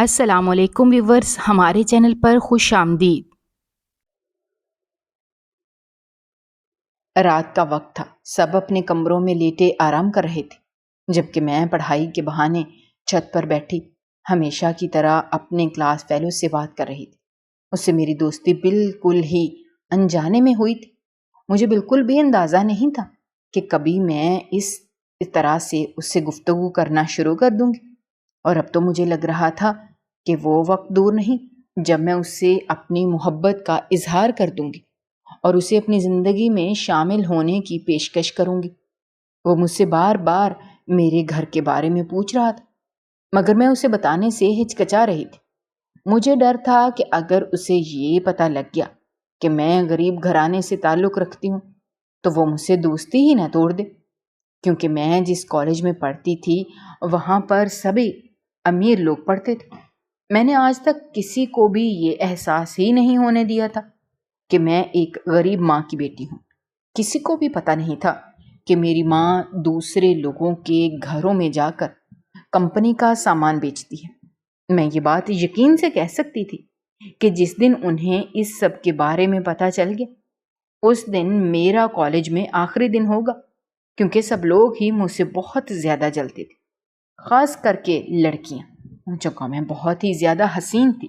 السلام علیکم ویورز، ہمارے چینل پر خوش آمدید۔ رات کا وقت تھا، سب اپنے کمروں میں لیٹے آرام کر رہے تھے، جبکہ میں پڑھائی کے بہانے چھت پر بیٹھی ہمیشہ کی طرح اپنے کلاس فیلو سے بات کر رہی تھی۔ اس سے میری دوستی بالکل ہی انجانے میں ہوئی تھی۔ مجھے بالکل بھی اندازہ نہیں تھا کہ کبھی میں اس طرح سے اس سے گفتگو کرنا شروع کر دوں گی، اور اب تو مجھے لگ رہا تھا کہ وہ وقت دور نہیں جب میں اس سے اپنی محبت کا اظہار کر دوں گی اور اسے اپنی زندگی میں شامل ہونے کی پیشکش کروں گی۔ وہ مجھ سے بار بار میرے گھر کے بارے میں پوچھ رہا تھا، مگر میں اسے بتانے سے ہچکچا رہی تھی۔ مجھے ڈر تھا کہ اگر اسے یہ پتہ لگ گیا کہ میں غریب گھرانے سے تعلق رکھتی ہوں تو وہ مجھ سے دوستی ہی نہ توڑ دے، کیونکہ میں جس کالج میں پڑھتی تھی وہاں پر سبھی امیر لوگ پڑھتے تھے۔ میں نے آج تک کسی کو بھی یہ احساس ہی نہیں ہونے دیا تھا کہ میں ایک غریب ماں کی بیٹی ہوں۔ کسی کو بھی پتہ نہیں تھا کہ میری ماں دوسرے لوگوں کے گھروں میں جا کر کمپنی کا سامان بیچتی ہے۔ میں یہ بات یقین سے کہہ سکتی تھی کہ جس دن انہیں اس سب کے بارے میں پتہ چل گیا اس دن میرا کالج میں آخری دن ہوگا، کیونکہ سب لوگ ہی مجھ سے بہت زیادہ جلتے تھے، خاص کر کے لڑکیاں جو کہ میں بہت ہی زیادہ حسین تھی۔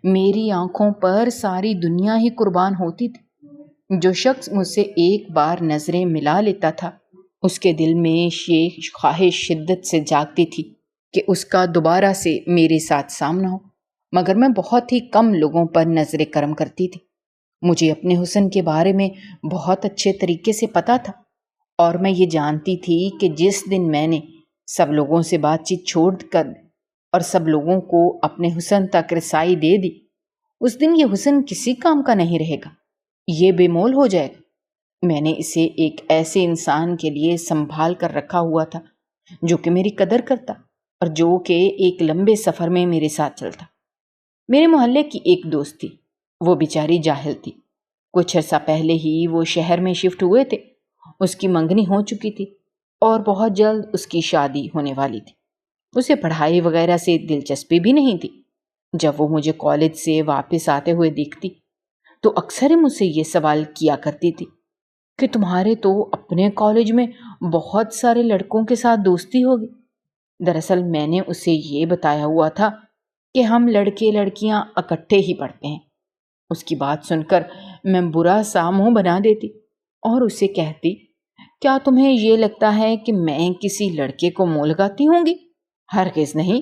میری آنکھوں پر ساری دنیا ہی قربان ہوتی تھی۔ جو شخص مجھ سے ایک بار نظریں ملا لیتا تھا اس کے دل میں یہ خواہش شدت سے جاگتی تھی کہ اس کا دوبارہ سے میرے ساتھ سامنا ہو، مگر میں بہت ہی کم لوگوں پر نظر کرم کرتی تھی۔ مجھے اپنے حسن کے بارے میں بہت اچھے طریقے سے پتہ تھا، اور میں یہ جانتی تھی کہ جس دن میں نے سب لوگوں سے بات چیت چھوڑ کر اور سب لوگوں کو اپنے حسن تک رسائی دے دی، اس دن یہ حسن کسی کام کا نہیں رہے گا، یہ بے مول ہو جائے گا۔ میں نے اسے ایک ایسے انسان کے لیے سنبھال کر رکھا ہوا تھا جو کہ میری قدر کرتا اور جو کہ ایک لمبے سفر میں میرے ساتھ چلتا۔ میرے محلے کی ایک دوست تھی، وہ بیچاری جاہل تھی۔ کچھ عرصہ پہلے ہی وہ شہر میں شفٹ ہوئے تھے، اس کی منگنی ہو چکی تھی اور بہت جلد اس کی شادی ہونے والی تھی۔ اسے پڑھائی وغیرہ سے دلچسپی بھی نہیں تھی۔ جب وہ مجھے کالج سے واپس آتے ہوئے دیکھتی تو اکثر مجھ سے یہ سوال کیا کرتی تھی کہ تمہارے تو اپنے کالج میں بہت سارے لڑکوں کے ساتھ دوستی ہوگی۔ دراصل میں نے اسے یہ بتایا ہوا تھا کہ ہم لڑکے لڑکیاں اکٹھے ہی پڑھتے ہیں۔ اس کی بات سن کر میں برا سا منہ بنا دیتی اور اسے کہتی، کیا تمہیں یہ لگتا ہے کہ میں کسی لڑکے کو منہ لگاتی ہوں گی؟ ہرگز نہیں،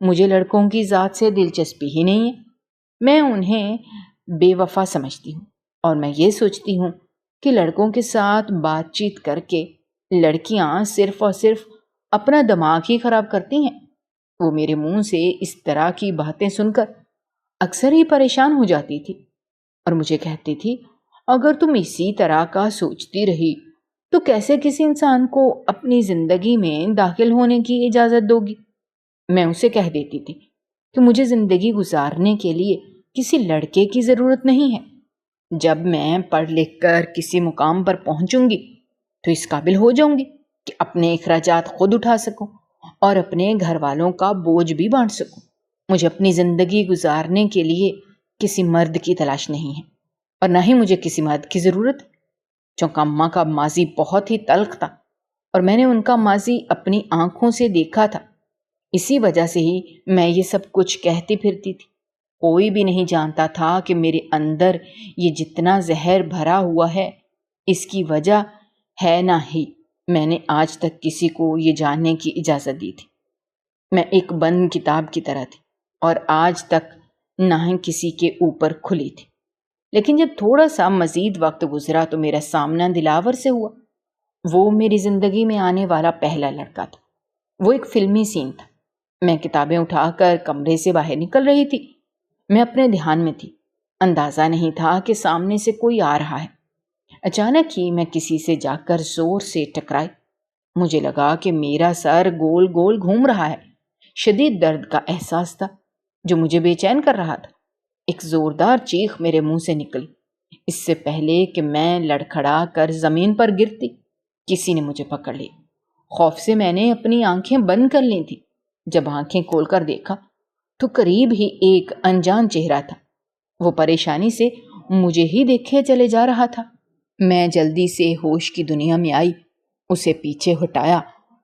مجھے لڑکوں کی ذات سے دلچسپی ہی نہیں ہے۔ میں انہیں بے وفا سمجھتی ہوں، اور میں یہ سوچتی ہوں کہ لڑکوں کے ساتھ بات چیت کر کے لڑکیاں صرف اور صرف اپنا دماغ ہی خراب کرتی ہیں۔ وہ میرے منہ سے اس طرح کی باتیں سن کر اکثر ہی پریشان ہو جاتی تھی اور مجھے کہتی تھی، اگر تم اسی طرح کا سوچتی رہی تو کیسے کسی انسان کو اپنی زندگی میں داخل ہونے کی اجازت دو گی؟ میں اسے کہہ دیتی تھی کہ مجھے زندگی گزارنے کے لیے کسی لڑکے کی ضرورت نہیں ہے۔ جب میں پڑھ لکھ کر کسی مقام پر پہنچوں گی تو اس قابل ہو جاؤں گی کہ اپنے اخراجات خود اٹھا سکوں اور اپنے گھر والوں کا بوجھ بھی بانٹ سکوں۔ مجھے اپنی زندگی گزارنے کے لیے کسی مرد کی تلاش نہیں ہے، اور نہ ہی مجھے کسی مرد کی ضرورت ہے۔ چونکہ اماں کا ماضی بہت ہی تلخ تھا اور میں نے ان کا ماضی اپنی آنکھوں سے دیکھا تھا، اسی وجہ سے ہی میں یہ سب کچھ کہتی پھرتی تھی۔ کوئی بھی نہیں جانتا تھا کہ میرے اندر یہ جتنا زہر بھرا ہوا ہے اس کی وجہ ہے نہ ہی میں نے آج تک کسی کو یہ جاننے کی اجازت دی تھی۔ میں ایک بند کتاب کی طرح تھی اور آج تک نہ ہی کسی کے اوپر کھلی تھی۔ لیکن جب تھوڑا سا مزید وقت گزرا تو میرا سامنا دلاور سے ہوا۔ وہ میری زندگی میں آنے والا پہلا لڑکا تھا۔ وہ ایک فلمی سین تھا۔ میں کتابیں اٹھا کر کمرے سے باہر نکل رہی تھی۔ میں اپنے دھیان میں تھی، اندازہ نہیں تھا کہ سامنے سے کوئی آ رہا ہے۔ اچانک ہی میں کسی سے جا کر زور سے ٹکرائی۔ مجھے لگا کہ میرا سر گول گول گھوم رہا ہے۔ شدید درد کا احساس تھا جو مجھے بے چین کر رہا تھا۔ ایک زوردار چیخ میرے منہ سے نکلی۔ اس سے پہلے کہ میں لڑکھڑا کر زمین پر گرتی کسی نے مجھے پکڑ لی۔ خوف سے میں نے اپنی آنکھیں بند کر لی تھی۔ جب آنکھیں کھول کر دیکھا تو قریب ہی ایک انجان چہرہ تھا۔ وہ پریشانی سے مجھے ہی دیکھے چلے جا رہا تھا۔ میں جلدی سے ہوش کی دنیا میں آئی، اسے پیچھے ہٹایا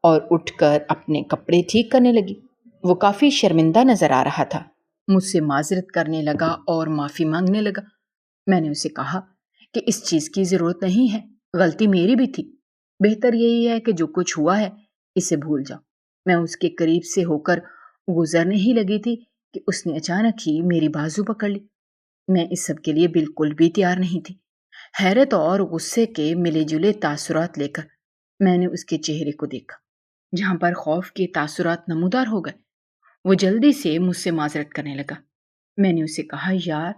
اور اٹھ کر اپنے کپڑے ٹھیک کرنے لگی۔ وہ کافی شرمندہ نظر آ رہا تھا، مجھ سے معذرت کرنے لگا اور معافی مانگنے لگا۔ میں نے اسے کہا کہ اس چیز کی ضرورت نہیں ہے، غلطی میری بھی تھی، بہتر یہی ہے کہ جو کچھ ہوا ہے اسے بھول جاؤ۔ میں اس کے قریب سے ہو کر گزرنے ہی لگی تھی کہ اس نے اچانک ہی میری بازو پکڑ لی۔ میں اس سب کے لیے بالکل بھی تیار نہیں تھی۔ حیرت اور غصے کے ملے جلے تاثرات لے کر میں نے اس کے چہرے کو دیکھا، جہاں پر خوف کے تاثرات نمودار ہو گئے۔ وہ جلدی سے مجھ سے معذرت کرنے لگا۔ میں نے اسے کہا، یار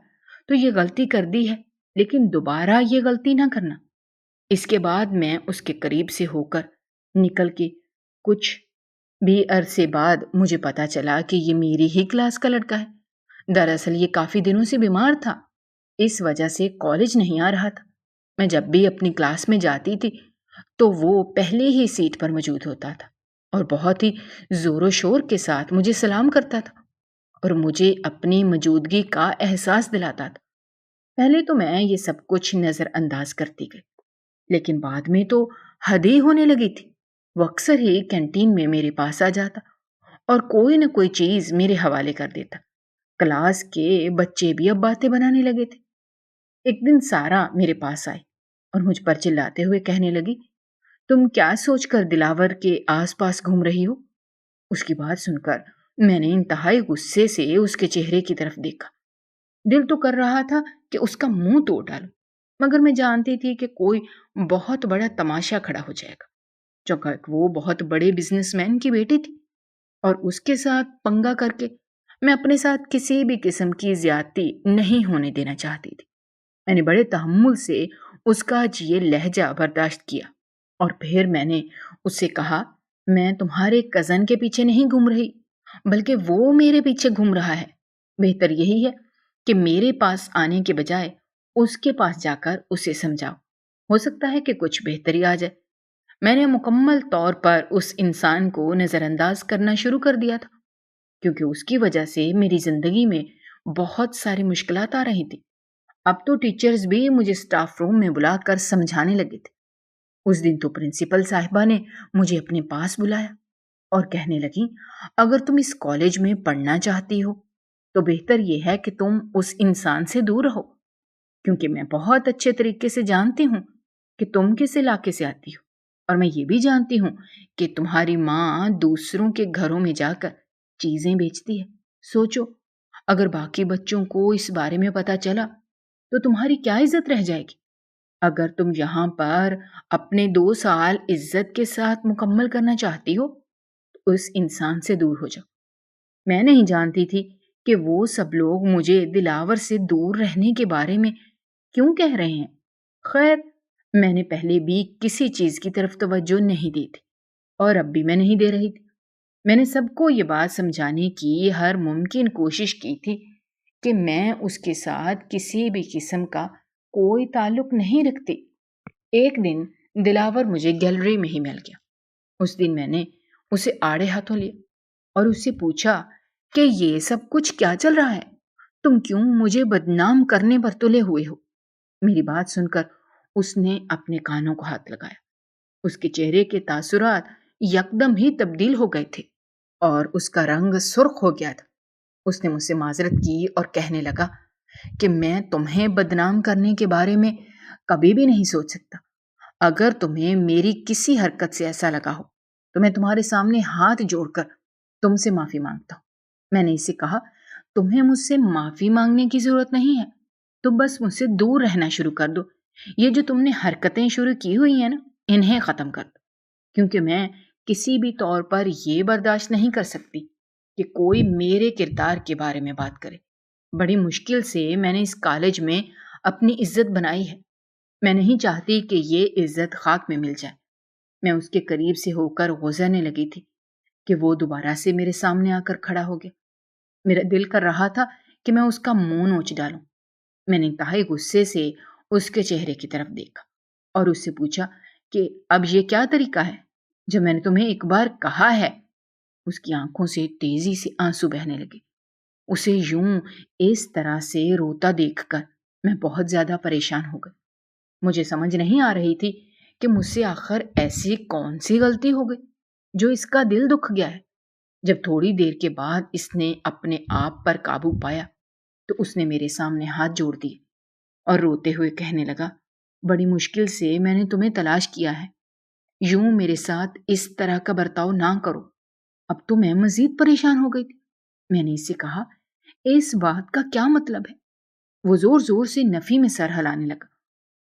تو یہ غلطی کر دی ہے، لیکن دوبارہ یہ غلطی نہ کرنا۔ اس کے بعد میں اس کے قریب سے ہو کر نکل کے کچھ بھی عرصے بعد مجھے پتا چلا کہ یہ میری ہی کلاس کا لڑکا ہے۔ دراصل یہ کافی دنوں سے بیمار تھا، اس وجہ سے کالج نہیں آ رہا تھا۔ میں جب بھی اپنی کلاس میں جاتی تھی تو وہ پہلے ہی سیٹ پر موجود ہوتا تھا اور بہت ہی زور و شور کے ساتھ مجھے سلام کرتا تھا اور مجھے اپنی موجودگی کا احساس دلاتا تھا۔ پہلے تو میں یہ سب کچھ نظر انداز کرتی گئی، لیکن بعد میں تو حد ہی ہونے لگی تھی۔ وہ اکثر ہی کینٹین میں میرے پاس آ جاتا اور کوئی نہ کوئی چیز میرے حوالے کر دیتا۔ کلاس کے بچے بھی اب باتیں بنانے لگے تھے۔ ایک دن سارا میرے پاس آئی اور مجھ پر چلاتے ہوئے کہنے لگی، تم کیا سوچ کر دلاور کے آس پاس گھوم رہی ہو؟ اس کی بات سن کر میں نے انتہائی غصے سے اس کے چہرے کی طرف دیکھا۔ دل تو کر رہا تھا کہ اس کا منہ توڑ ڈالوں، مگر میں جانتی تھی کہ کوئی بہت بڑا تماشا کھڑا ہو جائے گا، چونکہ وہ بہت بڑے بزنس مین کی بیٹی تھی اور اس کے ساتھ پنگا کر کے میں اپنے ساتھ کسی بھی قسم کی زیادتی نہیں ہونے دینا چاہتی تھی۔ میں نے بڑے تحمل سے اس کا یہ لہجہ برداشت کیا اور پھر میں نے اس سے کہا، میں تمہارے کزن کے پیچھے نہیں گھوم رہی، بلکہ وہ میرے پیچھے گھوم رہا ہے۔ بہتر یہی ہے کہ میرے پاس آنے کے بجائے اس کے پاس جا کر اسے سمجھاؤ، ہو سکتا ہے کہ کچھ بہتری آ جائے۔ میں نے مکمل طور پر اس انسان کو نظر انداز کرنا شروع کر دیا تھا، کیونکہ اس کی وجہ سے میری زندگی میں بہت ساری مشکلات آ رہی تھی۔ اب تو ٹیچرز بھی مجھے اسٹاف روم میں بلا کر سمجھانے لگے تھے۔ اس دن تو پرنسپل صاحبہ نے مجھے اپنے پاس بلایا اور کہنے لگی، اگر تم اس کالج میں پڑھنا چاہتی ہو تو بہتر یہ ہے کہ تم اس انسان سے دور رہو، کیونکہ میں بہت اچھے طریقے سے جانتی ہوں کہ تم کس علاقے سے آتی ہو، اور میں یہ بھی جانتی ہوں کہ تمہاری ماں دوسروں کے گھروں میں جا کر چیزیں بیچتی ہے۔ سوچو، اگر باقی بچوں کو اس بارے میں پتا چلا تو تمہاری کیا عزت رہ جائے گی؟ اگر تم یہاں پر اپنے 2 سال عزت کے ساتھ مکمل کرنا چاہتی ہو تو اس انسان سے دور ہو جاؤ۔ میں نہیں جانتی تھی کہ وہ سب لوگ مجھے دلاور سے دور رہنے کے بارے میں کیوں کہہ رہے ہیں۔ خیر، میں نے پہلے بھی کسی چیز کی طرف توجہ نہیں دی تھی اور اب بھی میں نہیں دے رہی تھی۔ میں نے سب کو یہ بات سمجھانے کی ہر ممکن کوشش کی تھی کہ میں اس کے ساتھ کسی بھی قسم کا کوئی تعلق نہیں رکھتی۔ ایک دن دلاور مجھے گیلری میں ہی مل گیا۔ اس دن میں نے اسے آڑے ہاتھوں لیا اور اس سے پوچھا کہ یہ سب کچھ کیا چل رہا ہے؟ تم کیوں مجھے بدنام کرنے پر تلے ہوئے ہو؟ میری بات سن کر اس نے اپنے کانوں کو ہاتھ لگایا۔ اس کے چہرے کے تاثرات یکدم ہی تبدیل ہو گئے تھے اور اس کا رنگ سرخ ہو گیا تھا۔ اس نے مجھ سے معذرت کی اور کہنے لگا کہ میں تمہیں بدنام کرنے کے بارے میں کبھی بھی نہیں سوچ سکتا۔ اگر تمہیں میری کسی حرکت سے ایسا لگا ہو تو میں تمہارے سامنے ہاتھ جوڑ کر تم سے معافی مانگتا ہوں۔ میں نے اسے کہا، تمہیں مجھ سے معافی مانگنے کی ضرورت نہیں ہے، تم بس مجھ سے دور رہنا شروع کر دو۔ یہ جو تم نے حرکتیں شروع کی ہوئی ہیں نا، انہیں ختم کر دو، کیونکہ میں کسی بھی طور پر یہ برداشت نہیں کر سکتی کہ کوئی میرے کردار کے بارے میں بات کرے۔ بڑی مشکل سے میں نے اس کالج میں اپنی عزت بنائی ہے، میں نہیں چاہتی کہ یہ عزت خاک میں مل جائے۔ میں اس کے قریب سے ہو کر گزرنے لگی تھی کہ وہ دوبارہ سے میرے سامنے آ کر کھڑا ہو گیا۔ میرا دل کر رہا تھا کہ میں اس کا منہ نوچ ڈالوں۔ میں نے انتہائی غصے سے اس کے چہرے کی طرف دیکھا اور اس سے پوچھا کہ اب یہ کیا طریقہ ہے جو میں نے تمہیں ایک بار کہا ہے؟ اس کی آنکھوں سے تیزی سے آنسو بہنے لگے اسے یوں اس طرح سے روتا دیکھ کر میں بہت زیادہ پریشان ہو گئی۔ مجھے سمجھ نہیں آ رہی تھی کہ مجھ سے آخر ایسی کون سی غلطی ہو گئی جو اس کا دل دکھ گیا ہے۔ جب تھوڑی دیر کے بعد اس نے اپنے آپ پر قابو پایا تو اس نے میرے سامنے ہاتھ جوڑ دیے اور روتے ہوئے کہنے لگا، بڑی مشکل سے میں نے تمہیں تلاش کیا ہے، یوں میرے ساتھ اس طرح کا برتاؤ نہ کرو۔ اب تو میں مزید پریشان ہو گئی تھی۔ میں نے اس سے کہا، اس بات کا کیا مطلب ہے؟ وہ زور زور سے نفی میں سر ہلانے لگا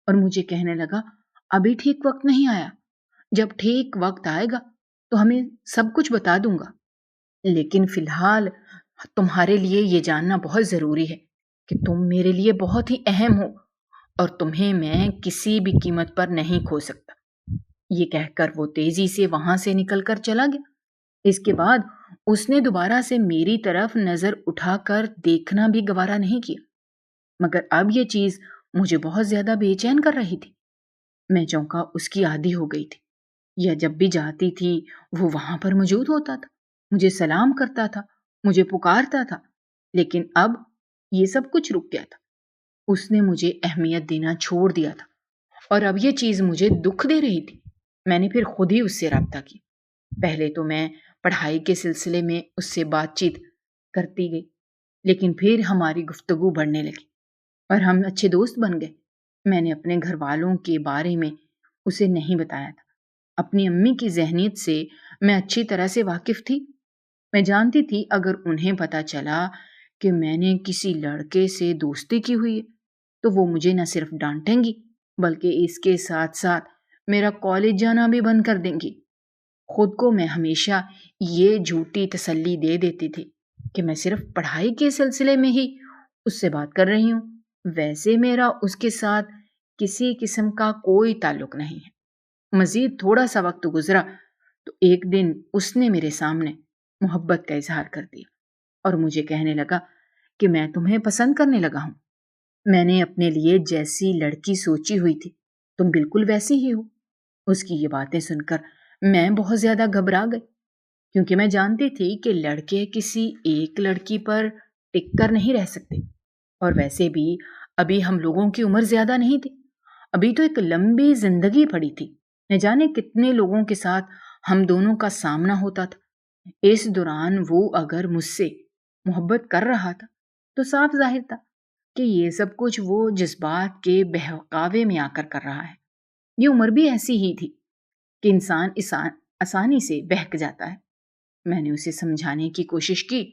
اور مجھے کہنے لگا، ابھی ٹھیک وقت نہیں آیا، جب ٹھیک وقت آئے گا تو ہمیں سب کچھ بتا دوں گا، لیکن فی الحال تمہارے لیے یہ جاننا بہت ضروری ہے کہ تم میرے لیے بہت ہی اہم ہو اور تمہیں میں کسی بھی قیمت پر نہیں کھو سکتا۔ یہ کہہ کر وہ تیزی سے وہاں سے نکل کر چلا گیا۔ اس کے بعد اس نے دوبارہ سے میری طرف نظر اٹھا کر دیکھنا بھی گوارا نہیں کیا، مگر اب یہ چیز مجھے بہت زیادہ بے چین کر رہی تھی۔ میں چونکا اس کی عادی ہو گئی تھی، یا جب بھی جاتی تھی وہ وہاں پر موجود ہوتا تھا، مجھے سلام کرتا تھا، مجھے پکارتا تھا، لیکن اب یہ سب کچھ رک گیا تھا۔ اس نے مجھے اہمیت دینا چھوڑ دیا تھا اور اب یہ چیز مجھے دکھ دے رہی تھی۔ میں نے پھر خود ہی اس سے رابطہ کیا۔ پہلے تو میں پڑھائی کے سلسلے میں اس سے بات چیت کرتی گئی، لیکن پھر ہماری گفتگو بڑھنے لگی اور ہم اچھے دوست بن گئے۔ میں نے اپنے گھر والوں کے بارے میں اسے نہیں بتایا تھا۔ اپنی امی کی ذہنیت سے میں اچھی طرح سے واقف تھی۔ میں جانتی تھی اگر انہیں پتہ چلا کہ میں نے کسی لڑکے سے دوستی کی ہوئی ہے تو وہ مجھے نہ صرف ڈانٹیں گی بلکہ اس کے ساتھ ساتھ میرا کالج جانا بھی بند کر دیں گی۔ خود کو میں ہمیشہ یہ جھوٹی تسلی دے دیتی تھی کہ میں صرف پڑھائی کے سلسلے میں ہی اس سے بات کر رہی ہوں، ویسے میرا اس کے ساتھ کسی قسم کا کوئی تعلق نہیں ہے۔ مزید تھوڑا سا وقت گزرا تو ایک دن اس نے میرے سامنے محبت کا اظہار کر دیا اور مجھے کہنے لگا کہ میں تمہیں پسند کرنے لگا ہوں۔ میں نے اپنے لیے جیسی لڑکی سوچی ہوئی تھی تم بالکل ویسی ہی ہو۔ اس کی یہ باتیں سن کر میں بہت زیادہ گھبرا گئی، کیونکہ میں جانتی تھی کہ لڑکے کسی ایک لڑکی پر ٹک کر نہیں رہ سکتے، اور ویسے بھی ابھی ہم لوگوں کی عمر زیادہ نہیں تھی، ابھی تو ایک لمبی زندگی پڑی تھی، نہ جانے کتنے لوگوں کے ساتھ ہم دونوں کا سامنا ہوتا تھا۔ اس دوران وہ اگر مجھ سے محبت کر رہا تھا تو صاف ظاہر تھا کہ یہ سب کچھ وہ جذبات کے بہکاوے میں آ کر رہا ہے۔ یہ عمر بھی ایسی ہی تھی کہ انسان آسانی سے بہک جاتا ہے۔ میں نے اسے سمجھانے کی کوشش کی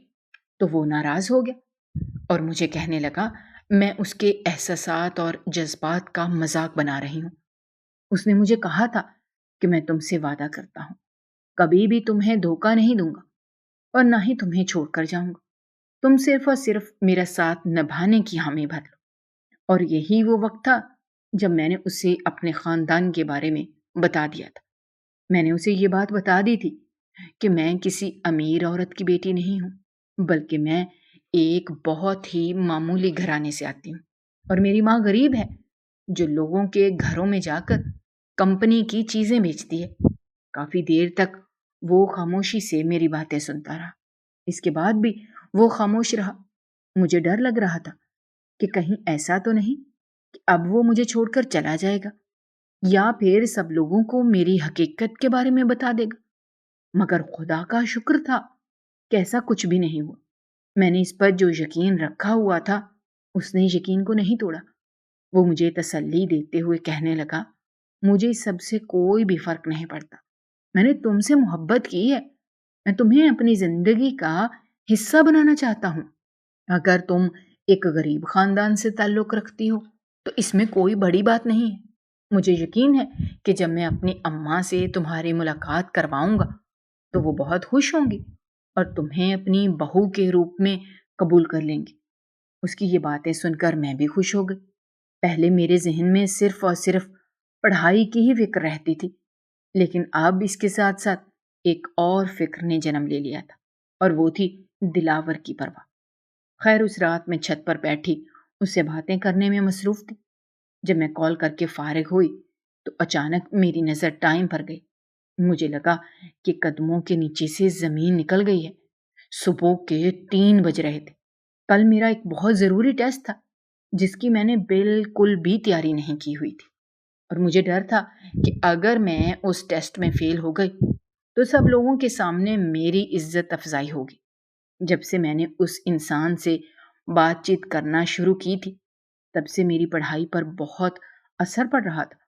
تو وہ ناراض ہو گیا اور مجھے کہنے لگا میں اس کے احساسات اور جذبات کا مذاق بنا رہی ہوں۔ اس نے مجھے کہا تھا کہ میں تم سے وعدہ کرتا ہوں کبھی بھی تمہیں دھوکہ نہیں دوں گا اور نہ ہی تمہیں چھوڑ کر جاؤں گا، تم صرف اور صرف میرا ساتھ نبھانے کی حامی بھر لو۔ اور یہی وہ وقت تھا جب میں نے اسے اپنے خاندان کے بارے میں بتا دیا تھا۔ میں نے اسے یہ بات بتا دی تھی کہ میں کسی امیر عورت کی بیٹی نہیں ہوں، بلکہ میں ایک بہت ہی معمولی گھرانے سے آتی ہوں اور میری ماں غریب ہے جو لوگوں کے گھروں میں جا کر کمپنی کی چیزیں بیچتی ہے۔ کافی دیر تک وہ خاموشی سے میری باتیں سنتا رہا۔ اس کے بعد بھی وہ خاموش رہا۔ مجھے ڈر لگ رہا تھا کہ کہیں ایسا تو نہیں کہ اب وہ مجھے چھوڑ کر چلا جائے گا یا پھر سب لوگوں کو میری حقیقت کے بارے میں بتا دے گا، مگر خدا کا شکر تھا کہ ایسا کچھ بھی نہیں ہوا۔ میں نے اس پر جو یقین رکھا ہوا تھا اس نے یقین کو نہیں توڑا۔ وہ مجھے تسلی دیتے ہوئے کہنے لگا، مجھے اس سب سے کوئی بھی فرق نہیں پڑتا، میں نے تم سے محبت کی ہے، میں تمہیں اپنی زندگی کا حصہ بنانا چاہتا ہوں۔ اگر تم ایک غریب خاندان سے تعلق رکھتی ہو تو اس میں کوئی بڑی بات نہیں ہے۔ مجھے یقین ہے کہ جب میں اپنی اماں سے تمہاری ملاقات کرواؤں گا تو وہ بہت خوش ہوں گی اور تمہیں اپنی بہو کے روپ میں قبول کر لیں گی۔ اس کی یہ باتیں سن کر میں بھی خوش ہو گئی۔ پہلے میرے ذہن میں صرف اور صرف پڑھائی کی ہی فکر رہتی تھی، لیکن اب اس کے ساتھ ساتھ ایک اور فکر نے جنم لے لیا تھا اور وہ تھی دلاور کی پرواہ۔ خیر اس رات میں چھت پر بیٹھی اس سے باتیں کرنے میں مصروف تھی۔ جب میں کال کر کے فارغ ہوئی تو اچانک میری نظر ٹائم پر گئی۔ مجھے لگا کہ قدموں کے نیچے سے زمین نکل گئی ہے۔ صبح کے 3 بج رہے تھے کل میرا ایک بہت ضروری ٹیسٹ تھا جس کی میں نے بالکل بھی تیاری نہیں کی ہوئی تھی، اور مجھے ڈر تھا کہ اگر میں اس ٹیسٹ میں فیل ہو گئی تو سب لوگوں کے سامنے میری عزت افزائی ہوگی۔ جب سے میں نے اس انسان سے بات چیت کرنا شروع کی تھی، تب سے میری پڑھائی پر بہت اثر پڑ رہا تھا۔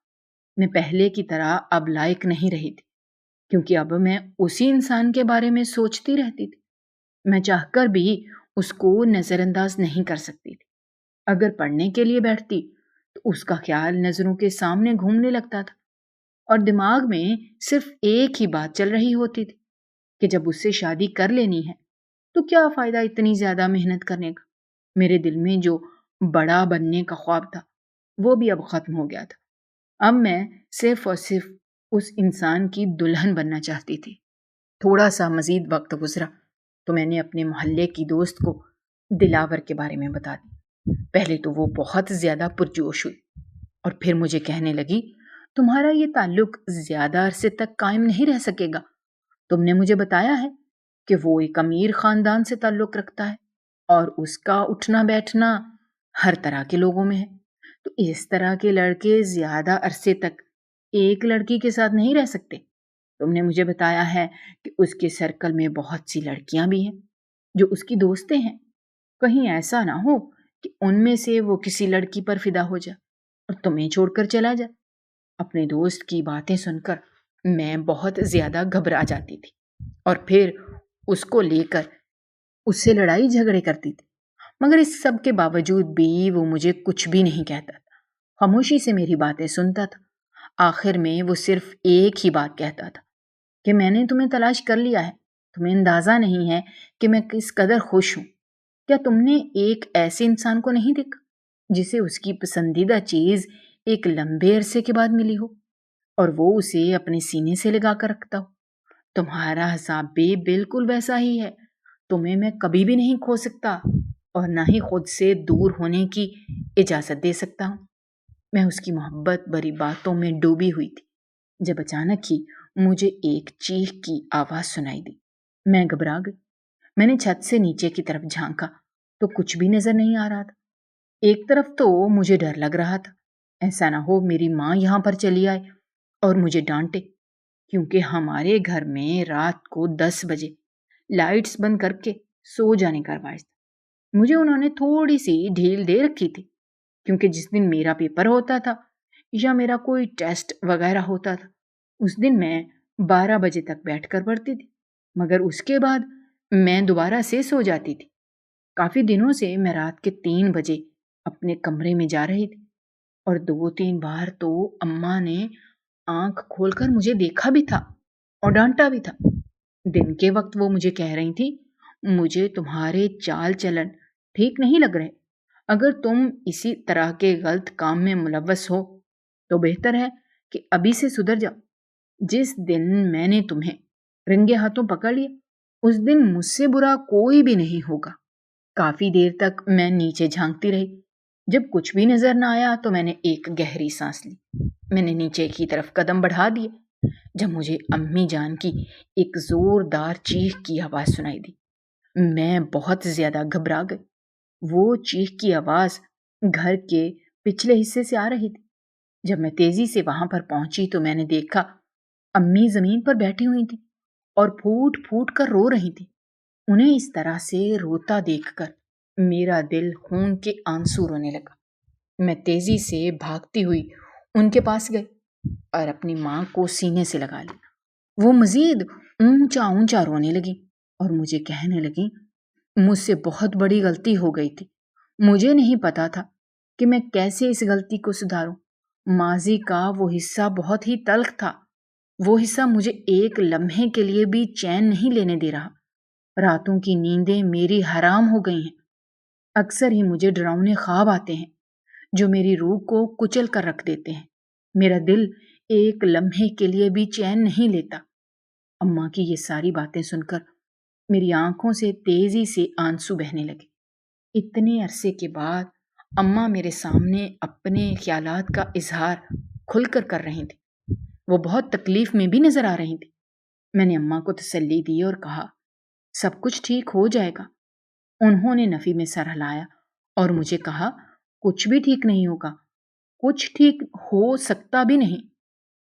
میں پہلے کی طرح اب لائق نہیں رہی تھی، کیونکہ اب میں اسی انسان کے بارے میں سوچتی رہتی تھی۔ میں چاہ کر بھی اس کو نظر انداز نہیں کر سکتی تھی۔ اگر پڑھنے کے لیے بیٹھتی تو اس کا خیال نظروں کے سامنے گھومنے لگتا تھا، اور دماغ میں صرف ایک ہی بات چل رہی ہوتی تھی کہ جب اس سے شادی کر لینی ہے تو کیا فائدہ اتنی زیادہ محنت کرنے کا۔ میرے دل میں جو بڑا بننے کا خواب تھا وہ بھی اب ختم ہو گیا تھا۔ اب میں صرف اور صرف اس انسان کی دلہن بننا چاہتی تھی۔ تھوڑا سا مزید وقت گزرا تو میں نے اپنے محلے کی دوست کو دلاور کے بارے میں بتا دی۔ پہلے تو وہ بہت زیادہ پرجوش ہوئی، اور پھر مجھے کہنے لگی، تمہارا یہ تعلق زیادہ عرصے تک قائم نہیں رہ سکے گا۔ تم نے مجھے بتایا ہے کہ وہ ایک امیر خاندان سے تعلق رکھتا ہے، اور اس کا اٹھنا بیٹھنا ہر طرح کے لوگوں میں ہے، تو اس طرح کے لڑکے زیادہ عرصے تک ایک لڑکی کے ساتھ نہیں رہ سکتے۔ تم نے مجھے بتایا ہے کہ اس کے سرکل میں بہت سی لڑکیاں بھی ہیں جو اس کی دوستیں ہیں۔ کہیں ایسا نہ ہو کہ ان میں سے وہ کسی لڑکی پر فدا ہو جائے اور تمہیں چھوڑ کر چلا جائے۔ اپنے دوست کی باتیں سن کر میں بہت زیادہ گھبرا جاتی تھی، اور پھر اس کو لے کر اس سے لڑائی جھگڑے کرتی تھی، مگر اس سب کے باوجود بھی وہ مجھے کچھ بھی نہیں کہتا تھا، خاموشی سے میری باتیں سنتا تھا۔ آخر میں وہ صرف ایک ہی بات کہتا تھا کہ میں نے تمہیں تلاش کر لیا ہے، تمہیں اندازہ نہیں ہے کہ میں کس قدر خوش ہوں۔ کیا تم نے ایک ایسے انسان کو نہیں دیکھا جسے اس کی پسندیدہ چیز ایک لمبے عرصے کے بعد ملی ہو اور وہ اسے اپنے سینے سے لگا کر رکھتا ہو؟ تمہارا حساب بھی بالکل ویسا ہی ہے۔ تمہیں میں کبھی بھی نہیں کھو سکتا، اور نہ ہی خود سے دور ہونے کی اجازت دے سکتا ہوں۔ میں اس کی محبت بھری باتوں میں ڈوبی ہوئی تھی جب اچانک ہی مجھے ایک چیخ کی آواز سنائی دی۔ میں گھبرا گئی۔ میں نے چھت سے نیچے کی طرف جھانکا تو کچھ بھی نظر نہیں آ رہا تھا۔ ایک طرف تو مجھے ڈر لگ رہا تھا، ایسا نہ ہو میری ماں یہاں پر چلی آئے اور مجھے ڈانٹے، کیونکہ ہمارے گھر میں رات کو 10 بجے لائٹس بند کر کے سو جانے کا رواج تھا۔ مجھے انہوں نے تھوڑی سی ڈھیل دے رکھی تھی، کیونکہ جس دن میرا پیپر ہوتا تھا یا میرا کوئی ٹیسٹ وغیرہ ہوتا تھا اس دن میں 12 بجے تک بیٹھ کر پڑھتی تھی، مگر اس کے بعد میں دوبارہ سے سو جاتی تھی۔ کافی دنوں سے میں رات کے 3 بجے اپنے کمرے میں جا رہی تھی، اور 2-3 بار تو اماں نے آنکھ کھول کر مجھے دیکھا بھی تھا اور ڈانٹا بھی تھا۔ دن کے وقت وہ مجھے کہہ رہی تھی، مجھے تمہارے چال چلن ٹھیک نہیں لگ رہے، اگر تم اسی طرح کے غلط کام میں ملوث ہو تو بہتر ہے کہ ابھی سے سدھر جاؤ۔ جس دن میں نے تمہیں رنگے ہاتھوں پکڑ لیا اس دن مجھ سے برا کوئی بھی نہیں ہوگا۔ کافی دیر تک میں نیچے جھانکتی رہی۔ جب کچھ بھی نظر نہ آیا تو میں نے ایک گہری سانس لی۔ میں نے نیچے کی طرف قدم بڑھا دیے جب مجھے امی جان کی ایک زوردار چیخ کی آواز سنائی دی۔ میں بہت زیادہ گھبرا گئی۔ وہ چیخ کی آواز گھر کے پچھلے حصے سے آ رہی تھی۔ جب میں تیزی سے وہاں پر پہنچی تو میں نے دیکھا امی زمین پر بیٹھی ہوئی تھی اور پھوٹ پھوٹ کر رو رہی تھی۔ انہیں اس طرح سے روتا دیکھ کر میرا دل خون کے آنسو رونے لگا۔ میں تیزی سے بھاگتی ہوئی ان کے پاس گئی اور اپنی ماں کو سینے سے لگا لیا۔ وہ مزید اونچا اونچا رونے لگی اور مجھے کہنے لگی، مجھ سے بہت بڑی غلطی ہو گئی تھی، مجھے نہیں پتا تھا کہ میں کیسے اس غلطی کو سدھاروں۔ ماضی کا وہ حصہ بہت ہی تلخ تھا، وہ حصہ مجھے ایک لمحے کے لیے بھی چین نہیں لینے دے رہا۔ راتوں کی نیندیں میری حرام ہو گئی ہیں۔ اکثر ہی مجھے ڈراؤنے خواب آتے ہیں جو میری روح کو کچل کر رکھ دیتے ہیں۔ میرا دل ایک لمحے کے لیے بھی چین نہیں لیتا۔ اماں کی یہ ساری باتیں سن کر میری آنکھوں سے تیزی سے آنسو بہنے لگے۔ اتنے عرصے کے بعد اماں میرے سامنے اپنے خیالات کا اظہار کھل کر رہی تھی۔ وہ بہت تکلیف میں بھی نظر آ رہی تھی۔ میں نے اماں کو تسلی دی اور کہا، سب کچھ ٹھیک ہو جائے گا، انہوں نے نفی میں سر ہلایا اور مجھے کہا، کچھ بھی ٹھیک نہیں ہوگا، کچھ ٹھیک ہو سکتا بھی نہیں۔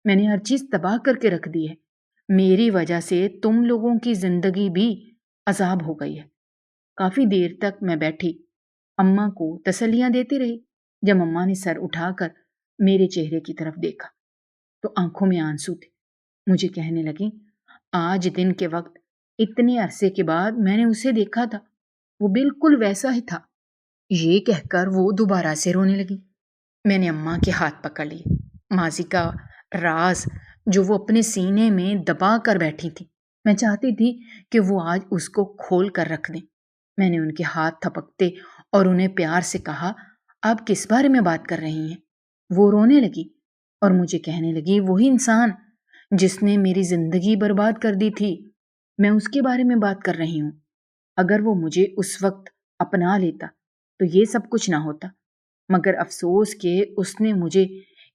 میں نے ہر چیز تباہ کر کے رکھ دی ہے۔ میری وجہ سے تم لوگوں کی زندگی بھی عذاب ہو گئی ہے۔ کافی دیر تک میں بیٹھی اماں کو تسلیاں دیتی رہی۔ جب اماں نے سر اٹھا کر میرے چہرے کی طرف دیکھا تو آنکھوں میں آنسو تھے۔ مجھے کہنے لگی، آج دن کے وقت اتنے عرصے کے بعد میں نے اسے دیکھا تھا، وہ بالکل ویسا ہی تھا۔ یہ کہہ کر وہ دوبارہ سے رونے لگی۔ میں نے اماں کے ہاتھ پکڑ لیے۔ ماضی کا راز جو وہ اپنے سینے میں دبا کر بیٹھی تھی، میں چاہتی تھی کہ وہ آج اس کو کھول کر رکھ دیں۔ میں نے ان کے ہاتھ تھپکتے اور انہیں پیار سے کہا، آپ کس بارے میں بات کر رہی ہیں؟ وہ رونے لگی اور مجھے کہنے لگی، وہی انسان جس نے میری زندگی برباد کر دی تھی، میں اس کے بارے میں بات کر رہی ہوں۔ اگر وہ مجھے اس وقت اپنا لیتا تو یہ سب کچھ نہ ہوتا، مگر افسوس کہ اس نے مجھے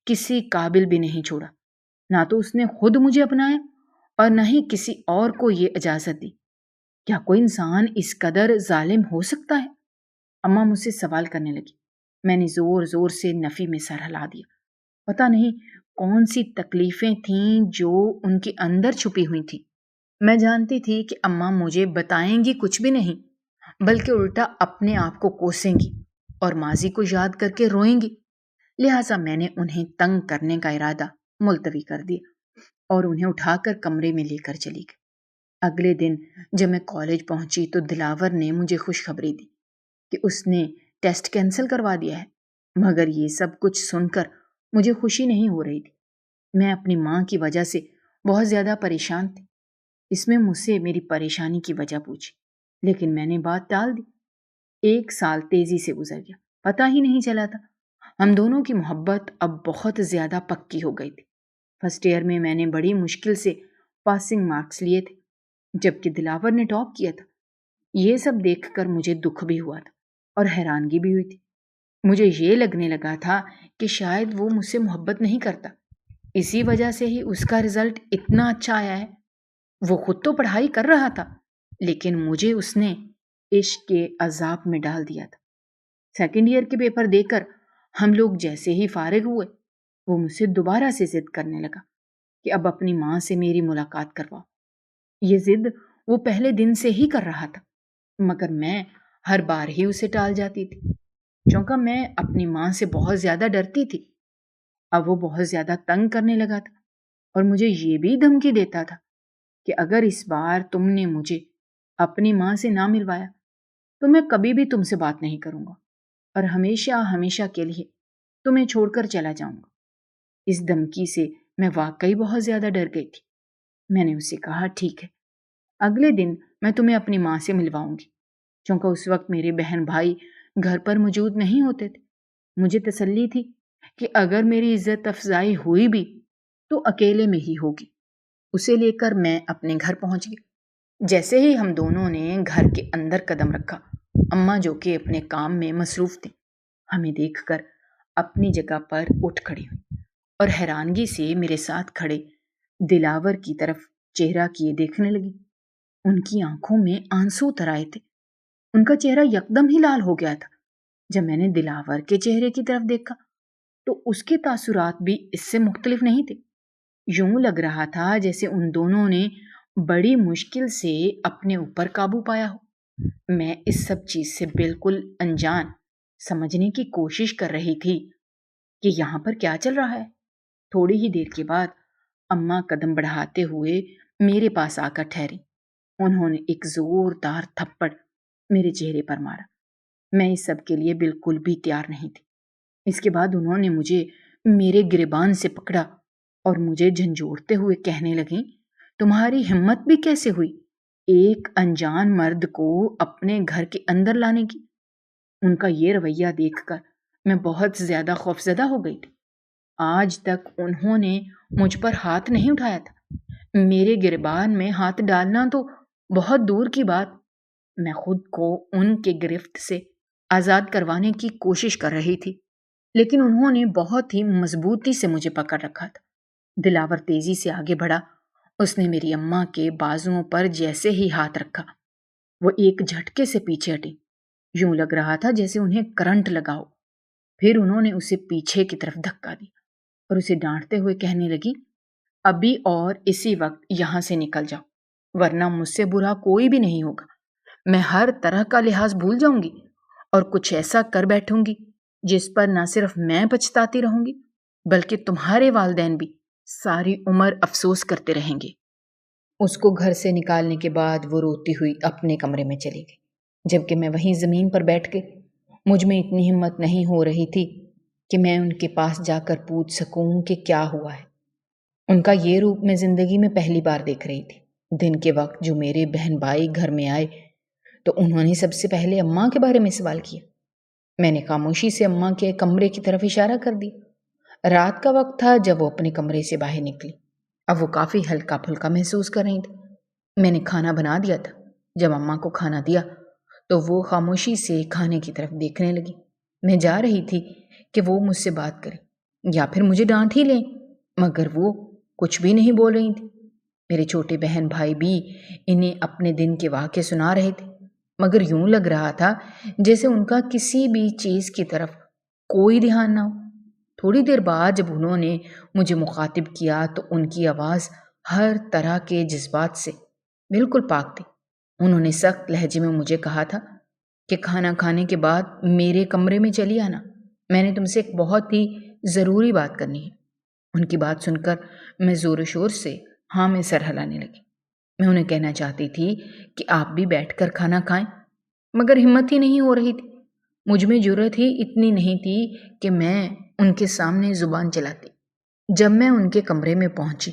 کسی قابل بھی نہیں چھوڑا۔ نہ تو اس نے خود مجھے اپنایا اور نہ ہی کسی اور کو یہ اجازت دی۔ کیا کوئی انسان اس قدر ظالم ہو سکتا ہے؟ اماں مجھ سے سوال کرنے لگی۔ میں نے زور زور سے نفی میں سر ہلا دیا۔ پتہ نہیں کون سی تکلیفیں تھیں جو ان کے اندر چھپی ہوئی تھیں۔ میں جانتی تھی کہ اماں مجھے بتائیں گی کچھ بھی نہیں، بلکہ الٹا اپنے آپ کو کوسیں گی اور ماضی کو یاد کر کے روئیں گی۔ لہٰذا میں نے انہیں تنگ کرنے کا ارادہ ملتوی کر دیا اور انہیں اٹھا کر کمرے میں لے کر چلی گئی۔ اگلے دن جب میں کالج پہنچی تو دلاور نے مجھے خوشخبری دی کہ اس نے ٹیسٹ کینسل کروا دیا ہے، مگر یہ سب کچھ سن کر مجھے خوشی نہیں ہو رہی تھی۔ میں اپنی ماں کی وجہ سے بہت زیادہ پریشان تھی۔ اس میں مجھ سے میری پریشانی کی وجہ پوچھی، لیکن میں نے بات ٹال دی۔ 1 سال تیزی سے گزر گیا، پتہ ہی نہیں چلا تھا۔ ہم دونوں کی محبت اب بہت زیادہ پکی ہو گئی تھی۔ فرسٹ ایئر میں میں نے بڑی مشکل سے پاسنگ مارکس لیے تھے، جبکہ دلاور نے ٹاپ کیا تھا۔ یہ سب دیکھ کر مجھے دکھ بھی ہوا تھا اور حیرانگی بھی ہوئی تھی۔ مجھے یہ لگنے لگا تھا کہ شاید وہ مجھ سے محبت نہیں کرتا، اسی وجہ سے ہی اس کا رزلٹ اتنا اچھا آیا ہے۔ وہ خود تو پڑھائی کر رہا تھا، لیکن مجھے اس نے عشق کے عذاب میں ڈال دیا تھا۔ سیکنڈ ایئر کے پیپر دے کر ہم لوگ جیسے ہی فارغ ہوئے، وہ مجھ سے دوبارہ سے ضد کرنے لگا کہ اب اپنی ماں سے میری ملاقات کرواؤ۔ یہ ضد وہ پہلے دن سے ہی کر رہا تھا، مگر میں ہر بار ہی اسے ٹال جاتی تھی، چونکہ میں اپنی ماں سے بہت زیادہ ڈرتی تھی۔ اب وہ بہت زیادہ تنگ کرنے لگا تھا اور مجھے یہ بھی دھمکی دیتا تھا کہ اگر اس بار تم نے مجھے اپنی ماں سے نہ ملوایا تو میں کبھی بھی تم سے بات نہیں کروں گا اور ہمیشہ ہمیشہ کے لیے تمہیں چھوڑ کر چلا جاؤں گا۔ اس دھمکی سے میں واقعی بہت زیادہ ڈر گئی تھی۔ میں نے اسے کہا، ٹھیک ہے، اگلے دن میں تمہیں اپنی ماں سے ملواؤں گی، چونکہ اس وقت میرے بہن بھائی گھر پر موجود نہیں ہوتے تھے۔ مجھے تسلی تھی کہ اگر میری عزت افزائی ہوئی بھی تو اکیلے میں ہی ہوگی۔ اسے لے کر میں اپنے گھر پہنچ گئی۔ جیسے ہی ہم دونوں نے گھر کے اندر قدم رکھا، اماں جو کہ اپنے کام میں مصروف تھی، ہمیں دیکھ کر اپنی جگہ پر اٹھ کھڑی ہوئی اور حیرانگی سے میرے ساتھ کھڑے دلاور کی طرف چہرہ کیے دیکھنے لگی۔ ان کی آنکھوں میں آنسو اتر آئے تھے۔ ان کا چہرہ یکدم ہی لال ہو گیا تھا۔ جب میں نے دلاور کے چہرے کی طرف دیکھا تو اس کے تاثرات بھی اس سے مختلف نہیں تھے۔ یوں لگ رہا تھا جیسے ان دونوں نے بڑی مشکل سے اپنے اوپر قابو پایا ہو۔ میں اس سب چیز سے بالکل انجان سمجھنے کی کوشش کر رہی تھی کہ یہاں پر کیا چل رہا ہے۔ تھوڑی ہی دیر کے بعد اماں قدم بڑھاتے ہوئے میرے پاس آ کر ٹھہری۔ انہوں نے ایک زوردار تھپڑ میرے چہرے پر مارا۔ میں اس سب کے لیے بالکل بھی تیار نہیں تھی۔ اس کے بعد انہوں نے مجھے میرے گریبان سے پکڑا اور مجھے جھنجھوڑتے ہوئے کہنے لگیں، تمہاری ہمت بھی کیسے ہوئی ایک انجان مرد کو اپنے گھر کے اندر لانے کی؟ ان کا یہ رویہ دیکھ کر میں بہت زیادہ خوفزدہ ہو گئی تھی۔ آج تک انہوں نے مجھ پر ہاتھ نہیں اٹھایا تھا۔ میرے گریبان میں ہاتھ ڈالنا تو بہت دور کی بات، میں خود کو ان کے گرفت سے آزاد کروانے کی کوشش کر رہی تھی، لیکن انہوں نے بہت ہی مضبوطی سے مجھے پکڑ رکھا تھا۔ دلاور تیزی سے آگے بڑھا۔ اس نے میری اماں کے بازوؤں پر جیسے ہی ہاتھ رکھا، وہ ایک جھٹکے سے پیچھے ہٹی یوں لگ رہا تھا جیسے انہیں کرنٹ لگا ہو۔ پھر انہوں نے اسے پیچھے کی طرف دھکا دیا اور اسے ڈانٹتے ہوئے کہنے لگی، ابھی اور اسی وقت یہاں سے نکل جاؤ، ورنہ مجھ سے برا کوئی بھی نہیں ہوگا۔ میں ہر طرح کا لحاظ بھول جاؤں گی اور کچھ ایسا کر بیٹھوں گی جس پر نہ صرف میں پچھتاتی رہوں گی بلکہ تمہارے والدین بھی ساری عمر افسوس کرتے رہیں گے۔ اس کو گھر سے نکالنے کے بعد وہ روتی ہوئی اپنے کمرے میں چلی گئی، جبکہ میں وہیں زمین پر بیٹھ کے مجھ میں اتنی ہمت نہیں ہو رہی تھی کہ میں ان کے پاس جا کر پوچھ سکوں کہ کیا ہوا ہے۔ ان کا یہ روپ میں زندگی میں پہلی بار دیکھ رہی تھی۔ دن کے وقت جو میرے بہن بھائی گھر میں آئے تو انہوں نے سب سے پہلے اماں کے بارے میں سوال کیا۔ میں نے خاموشی سے اماں کے کمرے کی طرف اشارہ کر دیا۔ رات کا وقت تھا جب وہ اپنے کمرے سے باہر نکلی۔ اب وہ کافی ہلکا پھلکا محسوس کر رہی تھی۔ میں نے کھانا بنا دیا تھا۔ جب اماں کو کھانا دیا تو وہ خاموشی سے کھانے کی طرف دیکھنے لگی۔ میں جا رہی تھی کہ وہ مجھ سے بات کریں یا پھر مجھے ڈانٹ ہی لیں، مگر وہ کچھ بھی نہیں بول رہی تھی۔ میرے چھوٹے بہن بھائی بھی انہیں اپنے دن کے واقعے سنا رہے تھے، مگر یوں لگ رہا تھا جیسے ان کا کسی بھی چیز کی طرف کوئی دھیان نہ ہو۔ تھوڑی دیر بعد جب انہوں نے مجھے مخاطب کیا تو ان کی آواز ہر طرح کے جذبات سے بالکل پاک تھی۔ انہوں نے سخت لہجے میں مجھے کہا تھا کہ کھانا کھانے کے بعد میرے کمرے میں چلی آنا، میں نے تم سے ایک بہت ہی ضروری بات کرنی ہے۔ ان کی بات سن کر میں زور و شور سے ہاں میں سر ہلانے لگی۔ میں انہیں کہنا چاہتی تھی کہ آپ بھی بیٹھ کر کھانا کھائیں، مگر ہمت ہی نہیں ہو رہی تھی۔ مجھ میں جرأت ہی اتنی نہیں تھی کہ میں ان کے سامنے زبان چلاتی۔ جب میں ان کے کمرے میں پہنچی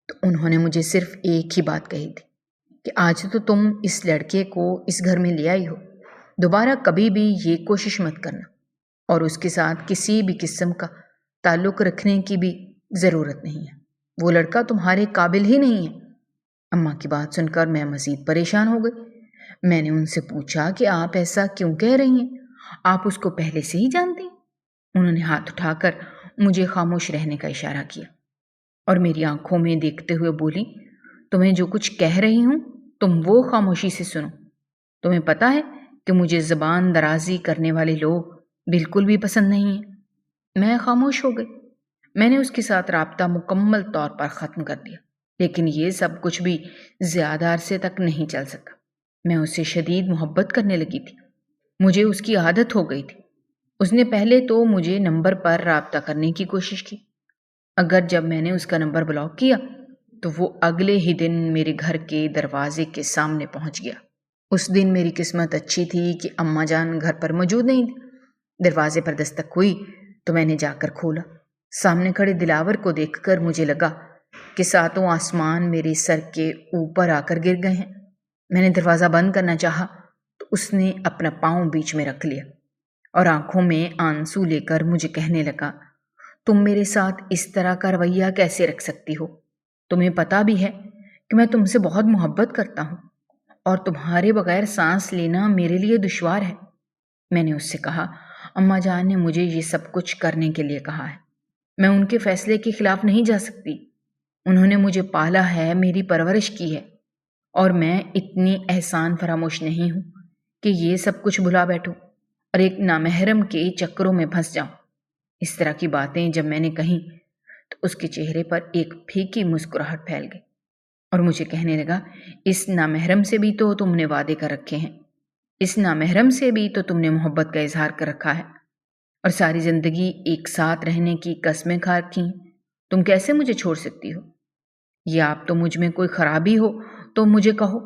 تو انہوں نے مجھے صرف ایک ہی بات کہی تھی کہ آج تو تم اس لڑکے کو اس گھر میں لے آئی ہو، دوبارہ کبھی بھی یہ کوشش مت کرنا اور اس کے ساتھ کسی بھی قسم کا تعلق رکھنے کی بھی ضرورت نہیں ہے۔ وہ لڑکا تمہارے قابل ہی نہیں ہے۔ اماں کی بات سن کر میں مزید پریشان ہو گئی۔ میں نے ان سے پوچھا کہ آپ ایسا کیوں کہہ رہی ہیں؟ آپ اس کو پہلے سے ہی جانتی ہیں؟ انہوں نے ہاتھ اٹھا کر مجھے خاموش رہنے کا اشارہ کیا اور میری آنکھوں میں دیکھتے ہوئے بولی، تمہیں جو کچھ کہہ رہی ہوں تم وہ خاموشی سے سنو۔ تمہیں پتہ ہے کہ مجھے زبان درازی کرنے والے لوگ بالکل بھی پسند نہیں ہیں۔ میں خاموش ہو گئی۔ میں نے اس کے ساتھ رابطہ مکمل طور پر ختم کر دیا، لیکن یہ سب کچھ بھی زیادہ عرصے تک نہیں چل سکا۔ میں اس سے شدید محبت کرنے لگی تھی۔ مجھے اس کی عادت ہو گئی تھی۔ اس نے پہلے تو مجھے نمبر پر رابطہ کرنے کی کوشش کی، اگر جب میں نے اس کا نمبر بلاک کیا تو وہ اگلے ہی دن میرے گھر کے دروازے کے سامنے پہنچ گیا۔ اس دن میری قسمت اچھی تھی کہ اماں جان گھر پر موجود نہیں تھی۔ دروازے پر دستک ہوئی تو میں نے جا کر کھولا۔ سامنے کھڑے دلاور کو دیکھ کر مجھے لگا کہ ساتوں آسمان میرے سر کے اوپر آ کر گر گئے ہیں۔ میں نے دروازہ بند کرنا چاہا تو اس نے اپنا پاؤں بیچ میں رکھ لیا اور آنکھوں میں آنسو لے کر مجھے کہنے لگا، تم میرے ساتھ اس طرح کا رویہ کیسے رکھ سکتی ہو؟ تمہیں پتہ بھی ہے کہ میں تم سے بہت محبت کرتا ہوں اور تمہارے بغیر سانس لینا میرے لیے دشوار ہے۔ میں نے اس سے کہا، اماں جان نے مجھے یہ سب کچھ کرنے کے لیے کہا ہے، میں ان کے فیصلے کے خلاف نہیں جا سکتی۔ انہوں نے مجھے پالا ہے، میری پرورش کی ہے، اور میں اتنی احسان فراموش نہیں ہوں کہ یہ سب کچھ بھلا بیٹھوں اور ایک نامحرم کے چکروں میں پھنس جاؤں۔ اس طرح کی باتیں جب میں نے کہیں تو اس کے چہرے پر ایک پھیکی مسکراہٹ پھیل گئی اور مجھے کہنے لگا، اس نامحرم سے بھی تو تم نے وعدے کر رکھے ہیں، اس نامحرم سے بھی تو تم نے محبت کا اظہار کر رکھا ہے اور ساری زندگی ایک ساتھ رہنے کی قسمیں کھا رکھی ہیں۔ تم کیسے مجھے چھوڑ سکتی ہو؟ یا اب تو مجھ میں کوئی خرابی ہو تو مجھے کہو،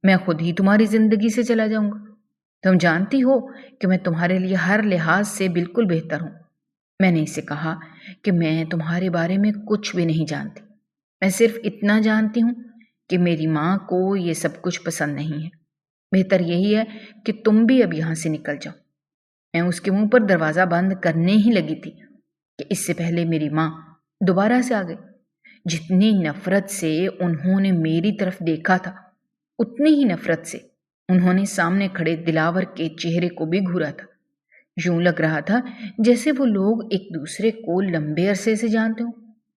میں خود ہی تمہاری زندگی سے چلا جاؤں گا۔ تم جانتی ہو کہ میں تمہارے لیے ہر لحاظ سے بالکل بہتر ہوں۔ میں نے اسے کہا کہ میں تمہارے بارے میں کچھ بھی نہیں جانتی، میں صرف اتنا جانتی ہوں کہ میری ماں کو یہ سب کچھ پسند نہیں ہے۔ بہتر یہی ہے کہ تم بھی اب یہاں سے نکل جاؤ۔ میں اس کے منہ پر دروازہ بند کرنے ہی لگی تھی کہ اس سے پہلے میری ماں دوبارہ سے آ گئی۔ جتنی نفرت سے انہوں نے میری طرف دیکھا تھا اتنی ہی نفرت سے انہوں نے سامنے کھڑے دلاور کے چہرے کو بھی گھورا تھا۔ یوں لگ رہا تھا جیسے وہ لوگ ایک دوسرے کو لمبے عرصے سے جانتے ہوں۔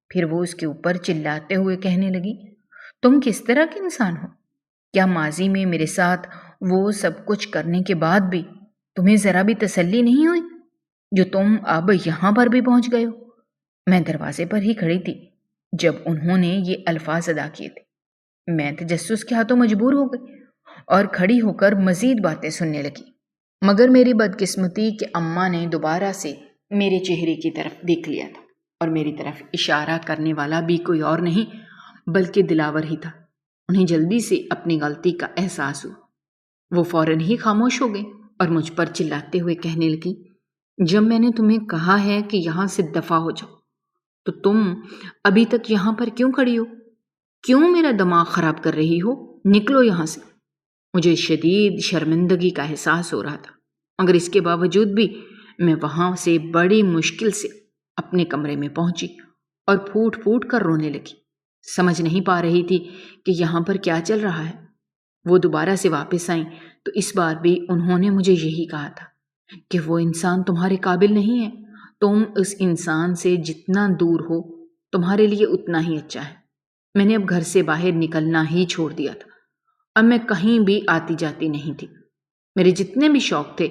پھر وہ اس کے اوپر چلاتے ہوئے کہنے لگی، تم کس طرح کے انسان ہو؟ کیا ماضی میں میرے ساتھ وہ سب کچھ کرنے کے بعد بھی تمہیں ذرا بھی تسلی نہیں ہوئی جو تم اب یہاں پر بھی پہنچ گئے ہو؟ میں دروازے پر ہی کھڑی تھی جب انہوں نے یہ الفاظ ادا کیے تھے۔ میں تجسس کے ہاتھوں مجبور ہو گئی اور کھڑی ہو کر مزید باتیں سننے لگی، مگر میری بدقسمتی کہ اماں نے دوبارہ سے میرے چہرے کی طرف دیکھ لیا تھا اور میری طرف اشارہ کرنے والا بھی کوئی اور نہیں بلکہ دلاور ہی تھا۔ انہیں جلدی سے اپنی غلطی کا احساس ہوا۔ وہ فوراً ہی خاموش ہو گئی اور مجھ پر چلاتے ہوئے کہنے لگی، جب میں نے تمہیں کہا ہے کہ یہاں سے دفع ہو جاؤ تو تم ابھی تک یہاں پر کیوں کھڑی ہو؟ کیوں میرا دماغ خراب کر رہی ہو؟ نکلو یہاں سے۔ مجھے شدید شرمندگی کا احساس ہو رہا تھا، مگر اس کے باوجود بھی میں وہاں سے بڑی مشکل سے اپنے کمرے میں پہنچی اور پھوٹ پھوٹ کر رونے لگی۔ سمجھ نہیں پا رہی تھی کہ یہاں پر کیا چل رہا ہے۔ وہ دوبارہ سے واپس آئیں تو اس بار بھی انہوں نے مجھے یہی کہا تھا کہ وہ انسان تمہارے قابل نہیں ہے، تم اس انسان سے جتنا دور ہو تمہارے لیے اتنا ہی اچھا ہے۔ میں نے اب گھر سے باہر نکلنا ہی چھوڑ دیا تھا، اب میں کہیں بھی آتی جاتی نہیں تھی۔ میرے جتنے بھی شوق تھے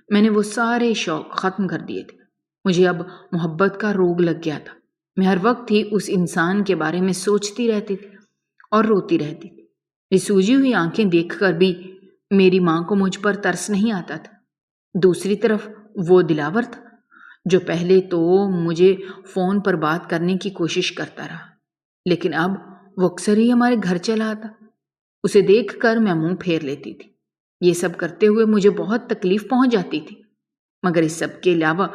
میں نے وہ سارے شوق ختم کر دیے تھے۔ مجھے اب محبت کا روگ لگ گیا تھا۔ میں ہر وقت ہی اس انسان کے بارے میں سوچتی رہتی تھی اور روتی رہتی تھی۔ یہ سوجی ہوئی آنکھیں دیکھ کر بھی میری ماں کو مجھ پر ترس نہیں آتا تھا۔ دوسری طرف وہ دلاور تھا جو پہلے تو مجھے فون پر بات کرنے کی کوشش کرتا رہا، لیکن اب وہ اکثر ہی ہمارے گھر چلا آتا۔ اسے دیکھ کر میں منہ پھیر لیتی تھی۔ یہ سب کرتے ہوئے مجھے بہت تکلیف پہنچ جاتی تھی، مگر اس سب کے علاوہ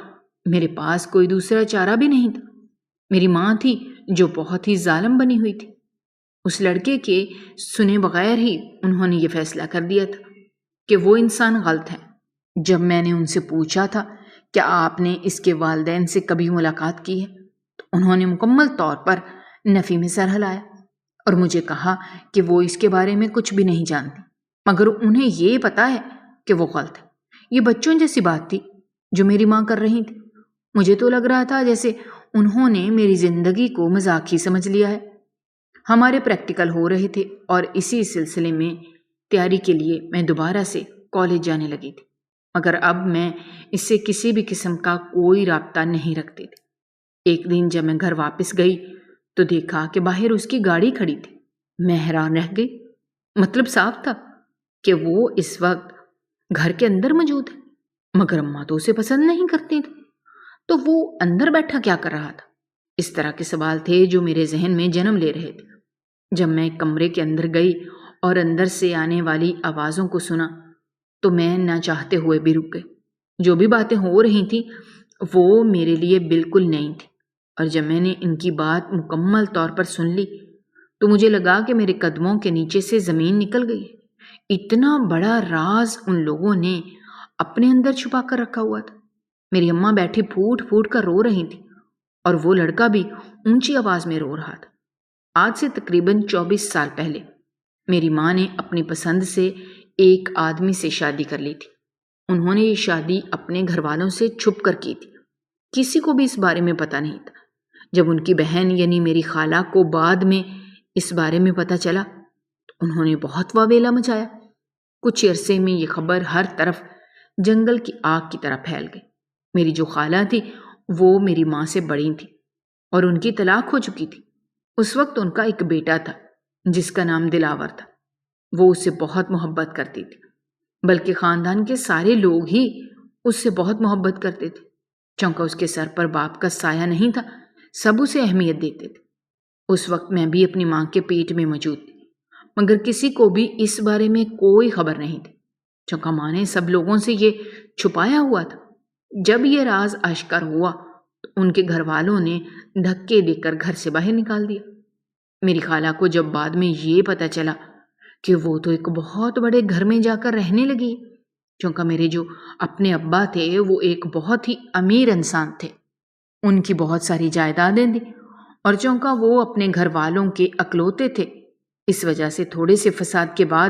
میرے پاس کوئی دوسرا چارہ بھی نہیں تھا۔ میری ماں تھی جو بہت ہی ظالم بنی ہوئی تھی۔ اس لڑکے کے سنے بغیر ہی انہوں نے یہ فیصلہ کر دیا تھا کہ وہ انسان غلط ہے۔ جب میں نے ان سے پوچھا تھا کیا آپ نے اس کے والدین سے کبھی ملاقات کی ہے تو انہوں نے مکمل طور پر نفی میں سر ہلایا اور مجھے کہا کہ وہ اس کے بارے میں کچھ بھی نہیں جانتی، مگر انہیں یہ پتا ہے کہ وہ غلط ہے۔ یہ بچوں جیسی بات تھی جو میری ماں کر رہی تھی۔ مجھے تو لگ رہا تھا جیسے انہوں نے میری زندگی کو مذاق ہی سمجھ لیا ہے۔ ہمارے پریکٹیکل ہو رہے تھے اور اسی سلسلے میں تیاری کے لیے میں دوبارہ سے کالج جانے لگی تھی، مگر اب میں اس سے کسی بھی قسم کا کوئی رابطہ نہیں رکھتی تھی۔ ایک دن جب میں گھر واپس گئی تو دیکھا کہ باہر اس کی گاڑی کھڑی تھی۔ میں حیران رہ گئی۔ مطلب صاف تھا کہ وہ اس وقت گھر کے اندر موجود ہے، مگر اماں تو اسے پسند نہیں کرتی تھی، تو وہ اندر بیٹھا کیا کر رہا تھا؟ اس طرح کے سوال تھے جو میرے ذہن میں جنم لے رہے تھے۔ جب میں کمرے کے اندر گئی اور اندر سے آنے والی آوازوں کو سنا تو میں نہ چاہتے ہوئے بھی رک گئی۔ جو بھی باتیں ہو رہی تھیں وہ میرے لیے بالکل نئی تھی، اور جب میں نے ان کی بات مکمل طور پر سن لی تو مجھے لگا کہ میرے قدموں کے نیچے سے زمین نکل گئی ہے۔ اتنا بڑا راز ان لوگوں نے اپنے اندر چھپا کر رکھا ہوا تھا۔ میری اماں بیٹھی پھوٹ پھوٹ کر رو رہی تھی اور وہ لڑکا بھی اونچی آواز میں رو رہا تھا۔ آج سے تقریباً 24 سال پہلے میری ماں نے اپنی پسند سے ایک آدمی سے شادی کر لی تھی۔ انہوں نے یہ شادی اپنے گھر والوں سے چھپ کر کی تھی، کسی کو بھی اس بارے میں پتہ نہیں تھا۔ جب ان کی بہن یعنی میری خالہ کو بعد میں اس بارے میں پتہ چلا تو انہوں نے بہت واویلا مچایا۔ کچھ عرصے میں یہ خبر ہر طرف جنگل کی آگ کی طرح پھیل گئی۔ میری جو خالہ تھی وہ میری ماں سے بڑی تھی اور ان کی طلاق ہو چکی تھی۔ اس وقت ان کا ایک بیٹا تھا جس کا نام دلاور تھا۔ وہ اس سے بہت محبت کرتی تھی، بلکہ خاندان کے سارے لوگ ہی اس سے بہت محبت کرتے تھے۔ چونکہ اس کے سر پر باپ کا سایہ نہیں تھا، سب اسے اہمیت دیتے تھے۔ اس وقت میں بھی اپنی ماں کے پیٹ میں موجود تھی، مگر کسی کو بھی اس بارے میں کوئی خبر نہیں تھی، چونکہ ماں نے سب لوگوں سے یہ چھپایا ہوا تھا۔ جب یہ راز آشکار ہوا تو ان کے گھر والوں نے دھکے دے کر گھر سے باہر نکال دیا۔ میری خالہ کو جب بعد میں یہ پتہ چلا کہ وہ تو ایک بہت بڑے گھر میں جا کر رہنے لگی، چونکہ میرے جو اپنے ابا تھے وہ ایک بہت ہی امیر انسان تھے، ان کی بہت ساری جائیدادیں تھیں، اور چونکہ وہ اپنے گھر والوں کے اکلوتے تھے، اس وجہ سے تھوڑے سے فساد کے بعد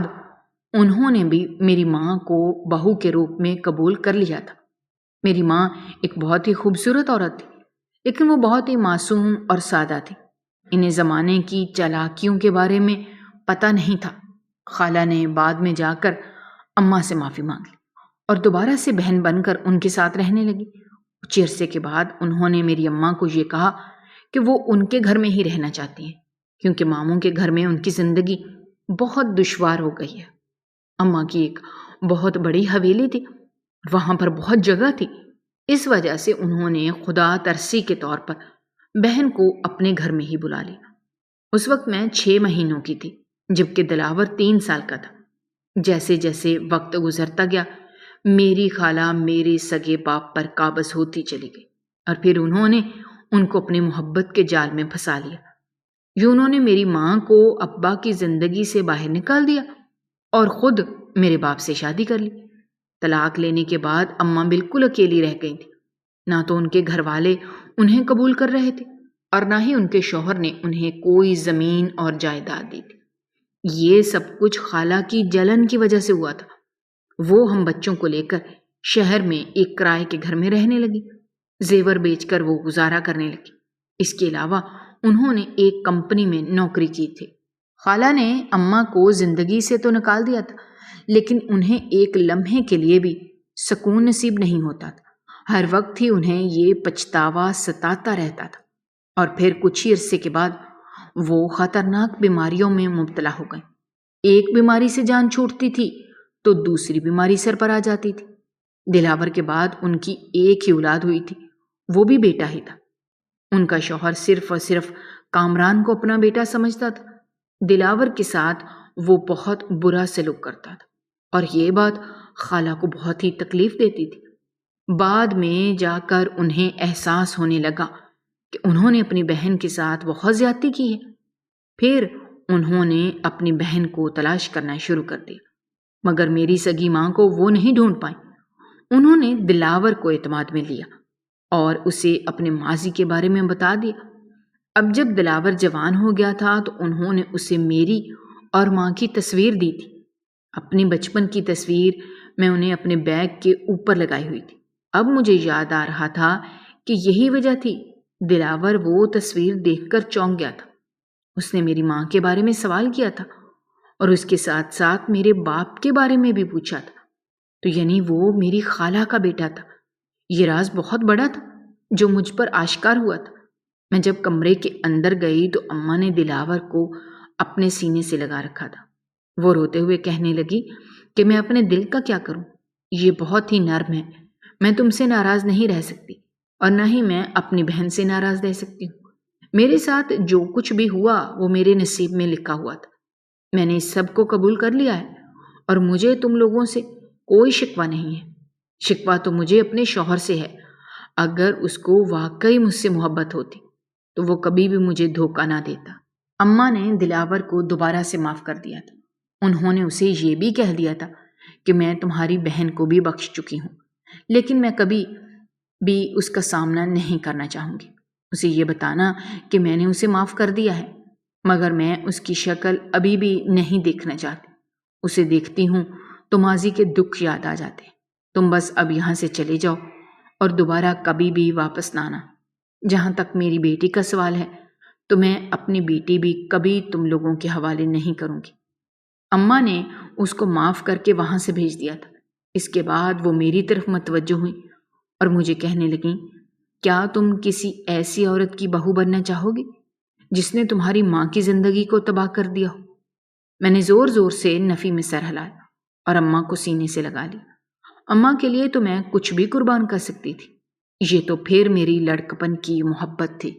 انہوں نے بھی میری ماں کو بہو کے روپ میں قبول کر لیا تھا۔ میری ماں ایک بہت ہی خوبصورت عورت تھی، لیکن وہ بہت ہی معصوم اور سادہ تھی۔ انہیں زمانے کی چالاکیوں کے بارے میں پتہ نہیں تھا۔ خالہ نے بعد میں جا کر اماں سے معافی مانگ لی اور دوبارہ سے بہن بن کر ان کے ساتھ رہنے لگی۔ کچھ عرصے کے بعد انہوں نے میری اماں کو یہ کہا کہ وہ ان کے گھر میں ہی رہنا چاہتی ہیں، کیونکہ ماموں کے گھر میں ان کی زندگی بہت دشوار ہو گئی ہے۔ اماں کی ایک بہت بڑی حویلی تھی، وہاں پر بہت جگہ تھی، اس وجہ سے انہوں نے خدا ترسی کے طور پر بہن کو اپنے گھر میں ہی بلا لیا۔ اس وقت میں 6 مہینوں کی تھی، جبکہ دلاور 3 سال کا تھا۔ جیسے جیسے وقت گزرتا گیا، میری خالہ میرے سگے باپ پر قابض ہوتی چلی گئی، اور پھر انہوں نے ان کو اپنے محبت کے جال میں پھنسا لیا۔ یوں انہوں نے میری ماں کو ابا کی زندگی سے باہر نکال دیا اور خود میرے باپ سے شادی کر لی۔ طلاق لینے کے بعد اماں بالکل اکیلی رہ گئی تھی۔ نہ تو ان کے گھر والے انہیں قبول کر رہے تھے اور نہ ہی ان کے شوہر نے انہیں کوئی زمین اور جائیداد دی تھی۔ یہ سب کچھ خالہ کی جلن کی وجہ سے ہوا تھا۔ وہ ہم بچوں کو لے کر شہر میں ایک کرائے کے گھر میں رہنے لگی۔ زیور بیچ کر وہ گزارا کرنے لگی۔ اس کے علاوہ انہوں نے ایک کمپنی میں نوکری کی تھی۔ خالہ نے اماں کو زندگی سے تو نکال دیا تھا، لیکن انہیں ایک لمحے کے لیے بھی سکون نصیب نہیں ہوتا تھا۔ ہر وقت ہی انہیں یہ پچھتاوا ستاتا رہتا تھا، اور پھر کچھ ہی عرصے کے بعد وہ خطرناک بیماریوں میں مبتلا ہو گئیں۔ ایک بیماری سے جان چھوٹتی تھی تو دوسری بیماری سر پر آ جاتی تھی۔ دلاور کے بعد ان کی ایک ہی اولاد ہوئی تھی، وہ بھی بیٹا ہی تھا۔ ان کا شوہر صرف اور صرف کامران کو اپنا بیٹا سمجھتا تھا۔ دلاور کے ساتھ وہ بہت برا سلوک کرتا تھا، اور یہ بات خالہ کو بہت ہی تکلیف دیتی تھی۔ بعد میں جا کر انہیں احساس ہونے لگا کہ انہوں نے اپنی بہن کے ساتھ بہت زیادتی کی ہے۔ پھر انہوں نے اپنی بہن کو تلاش کرنا شروع کر دیا، مگر میری سگی ماں کو وہ نہیں ڈھونڈ پائیں۔ انہوں نے دلاور کو اعتماد میں لیا اور اسے اپنے ماضی کے بارے میں بتا دیا۔ اب جب دلاور جوان ہو گیا تھا تو انہوں نے اسے میری اور ماں کی تصویر دی تھی۔ اپنی بچپن کی تصویر میں انہیں اپنے بیگ کے اوپر لگائی ہوئی تھی۔ اب مجھے یاد آ رہا تھا کہ یہی وجہ تھی دلاور وہ تصویر دیکھ کر چونک گیا تھا۔ اس نے میری ماں کے بارے میں سوال کیا تھا اور اس کے ساتھ ساتھ میرے باپ کے بارے میں بھی پوچھا تھا، تو یعنی وہ میری خالہ کا بیٹا تھا۔ یہ راز بہت بڑا تھا جو مجھ پر آشکار ہوا تھا۔ میں جب کمرے کے اندر گئی تو اماں نے دلاور کو اپنے سینے سے لگا رکھا تھا۔ وہ روتے ہوئے کہنے لگی کہ میں اپنے دل کا کیا کروں، یہ بہت ہی نرم ہے، میں تم سے ناراض نہیں رہ سکتی اور نہ ہی میں اپنی بہن سے ناراض رہ سکتی ہوں۔ میرے ساتھ جو کچھ بھی ہوا وہ میرے نصیب میں لکھا ہوا تھا۔ میں نے اس سب کو قبول کر لیا ہے اور مجھے تم لوگوں سے کوئی شکوہ نہیں ہے۔ شکوہ تو مجھے اپنے شوہر سے ہے۔ اگر اس کو واقعی مجھ سے محبت ہوتی تو وہ کبھی بھی مجھے دھوکہ نہ دیتا۔ اماں نے دلاور کو دوبارہ سے معاف کر دیا تھا۔ انہوں نے اسے یہ بھی کہہ دیا تھا کہ میں تمہاری بہن کو بھی بخش چکی ہوں، لیکن میں کبھی بھی اس کا سامنا نہیں کرنا چاہوں گی۔ اسے یہ بتانا کہ میں نے اسے معاف کر دیا ہے، مگر میں اس کی شکل ابھی بھی نہیں دیکھنا چاہتی۔ اسے دیکھتی ہوں تو ماضی کے دکھ یاد آ جاتے ہیں۔ تم بس اب یہاں سے چلے جاؤ اور دوبارہ کبھی بھی واپس نہ آنا۔ جہاں تک میری بیٹی کا سوال ہے تو میں اپنی بیٹی بھی کبھی تم لوگوں کے حوالے نہیں کروں گی۔ اماں نے اس کو معاف کر کے وہاں سے بھیج دیا تھا۔ اس کے بعد وہ میری طرف متوجہ ہوئی اور مجھے کہنے لگیں، کیا تم کسی ایسی عورت کی بہو بننا چاہو گی جس نے تمہاری ماں کی زندگی کو تباہ کر دیا ہو؟ میں نے زور زور سے نفی میں سر ہلایا اور اماں کو سینے سے لگا لیا۔ اماں کے لیے تو میں کچھ بھی قربان کر سکتی تھی۔ یہ تو پھر میری لڑکپن کی محبت تھی۔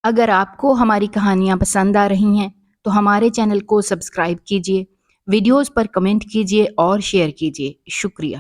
اگر آپ کو ہماری کہانیاں پسند آ رہی ہیں تو ہمارے چینل کو سبسکرائب کیجیے، ویڈیوز پر کمنٹ کیجیے اور شیئر کیجیے۔ شکریہ۔